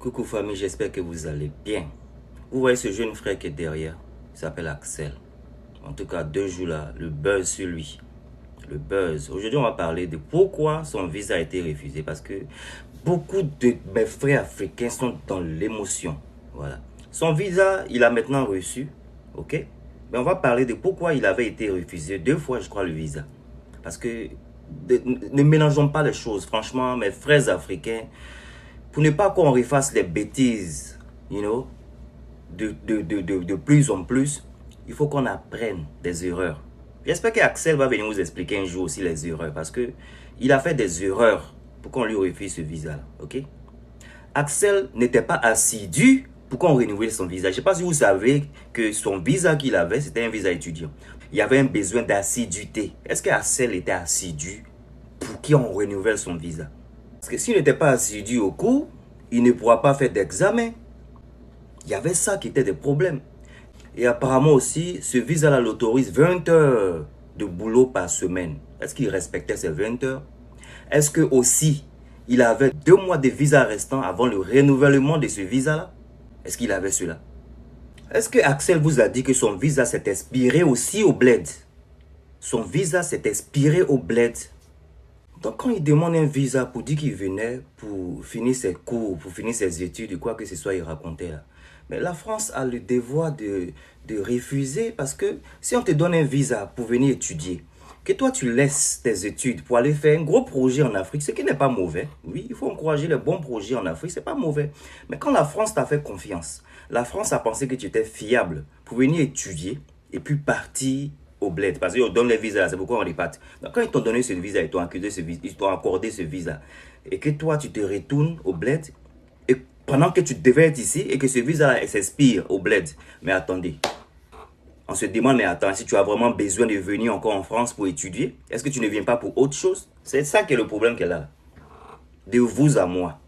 Coucou famille, j'espère que vous allez bien. Vous voyez ce jeune frère qui est derrière, il s'appelle Axel. En tout cas, 2 jours là, le buzz sur lui. Le buzz. Aujourd'hui, on va parler de pourquoi son visa a été refusé. Parce que beaucoup de mes frères africains sont dans l'émotion. Voilà. Son visa, il a maintenant reçu. Ok? Mais on va parler de pourquoi il avait été refusé 2 fois, je crois, le visa. Parce que ne mélangeons pas les choses. Franchement, mes frères africains, pour ne pas qu'on refasse les bêtises, de plus en plus, il faut qu'on apprenne des erreurs. J'espère qu'Axel va venir vous expliquer un jour aussi les erreurs, parce que il a fait des erreurs pour qu'on lui refuse ce visa-là, ok? Axel n'était pas assidu pour qu'on renouvelle son visa. Je ne sais pas si vous savez que son visa qu'il avait, c'était un visa étudiant. Il y avait un besoin d'assiduité. Est-ce qu'Axel était assidu pour qu'on renouvelle son visa? Parce que s'il n'était pas assidu au cours, il ne pourra pas faire d'examen. Il y avait ça qui était des problèmes. Et apparemment aussi, ce visa-là l'autorise 20 heures de boulot par semaine. Est-ce qu'il respectait ces 20 heures? Est-ce que aussi, il avait 2 mois de visa restant avant le renouvellement de ce visa-là? Est-ce qu'il avait cela? Est-ce que Axel vous a dit que son visa s'est expiré aussi au bled? Son visa s'est expiré au bled. Donc quand il demande un visa pour dire qu'il venait pour finir ses cours, pour finir ses études, quoi que ce soit, il racontait là. Mais la France a le devoir de refuser, parce que si on te donne un visa pour venir étudier, que toi tu laisses tes études pour aller faire un gros projet en Afrique, ce qui n'est pas mauvais. Oui, il faut encourager les bons projets en Afrique, c'est pas mauvais. Mais quand la France t'a fait confiance, la France a pensé que tu étais fiable pour venir étudier et puis partir au bled, parce qu'ils donnent les visas, c'est pourquoi on les pâte. Donc quand ils t'ont donné ce visa, ils t'ont accordé ce visa, et que toi tu te retournes au bled, et pendant que tu devais être ici, et que ce visa s'expire au bled, mais attendez, on se demande, mais attends, si tu as vraiment besoin de venir encore en France pour étudier, est-ce que tu ne viens pas pour autre chose? C'est ça qui est le problème qu'elle a. De vous à moi,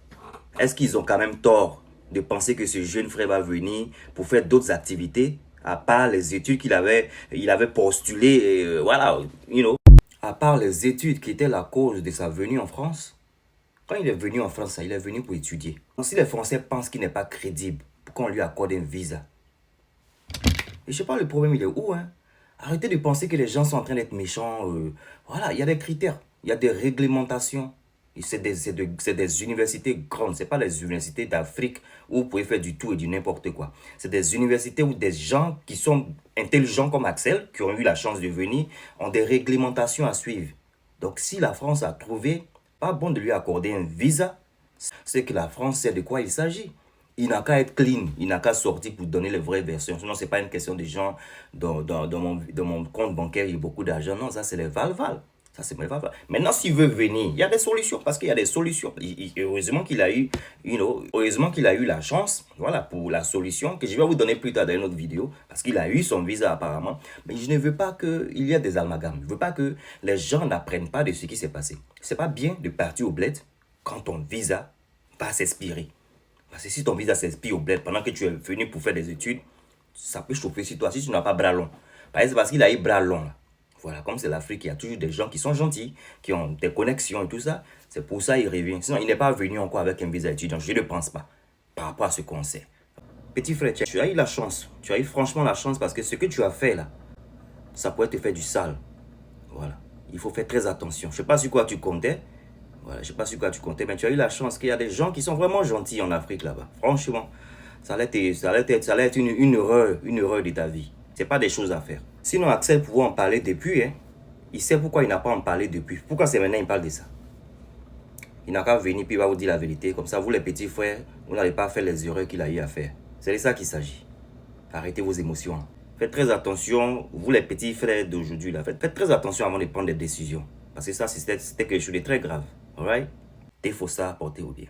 est-ce qu'ils ont quand même tort de penser que ce jeune frère va venir pour faire d'autres activités, à part les études il avait postulé, voilà, à part les études qui étaient la cause de sa venue en France? Quand il est venu en France, il est venu pour étudier. Donc si les Français pensent qu'il n'est pas crédible, pourquoi on lui accorde un visa? Et je sais pas, le problème il est où, hein? Arrêtez de penser que les gens sont en train d'être méchants. Voilà, il y a des critères, il y a des réglementations. C'est des universités grandes, ce n'est pas les universités d'Afrique où vous pouvez faire du tout et du n'importe quoi. C'est des universités où des gens qui sont intelligents comme Axel, qui ont eu la chance de venir, ont des réglementations à suivre. Donc si la France a trouvé pas bon de lui accorder un visa, c'est que la France sait de quoi il s'agit. Il n'a qu'à être clean, il n'a qu'à sortir pour donner les vraies versions. Sinon, ce n'est pas une question de gens dans mon compte bancaire, il y a beaucoup d'argent. Non, ça, c'est les Val-Val. Ça, c'est mes Val-Val. Maintenant, s'il veut venir, il y a des solutions, parce qu'il y a des solutions. Heureusement qu'il a eu, heureusement qu'il a eu la chance, voilà, pour la solution que je vais vous donner plus tard dans une autre vidéo, parce qu'il a eu son visa apparemment. Mais je ne veux pas qu'il y ait des amalgames. Je ne veux pas que les gens n'apprennent pas de ce qui s'est passé. Ce n'est pas bien de partir au bled quand ton visa va s'expirer. Parce que si ton visa s'expire au bled pendant que tu es venu pour faire des études, ça peut chauffer sur toi si tu n'as pas bras long. Parce qu'il a eu bras long. Là. Voilà, comme c'est l'Afrique, il y a toujours des gens qui sont gentils, qui ont des connexions et tout ça. C'est pour ça qu'il revient. Sinon, il n'est pas venu encore avec un visa étudiant. Je ne pense pas, par rapport à ce qu'on sait. Petit frère, tu as eu la chance. Tu as eu franchement la chance, parce que ce que tu as fait là, ça pourrait te faire du sale. Voilà. Il faut faire très attention. Je ne sais pas sur quoi tu comptais. Voilà, je ne sais pas sur quoi tu comptais, mais tu as eu la chance qu'il y a des gens qui sont vraiment gentils en Afrique là-bas. Franchement, ça allait être une erreur de ta vie. Ce n'est pas des choses à faire. Sinon, Axel pouvait en parler depuis. Hein. Il sait pourquoi il n'a pas en parlé depuis. Pourquoi c'est maintenant qu'il parle de ça? Il n'a qu'à venir puis il va vous dire la vérité. Comme ça, vous les petits frères, vous n'allez pas faire les erreurs qu'il a eu à faire. C'est de ça qu'il s'agit. Arrêtez vos émotions. Faites très attention, vous les petits frères d'aujourd'hui là. Faites très attention avant de prendre des décisions. Parce que ça, c'était quelque chose de très grave. Alright? Défaut ça, portez au bien.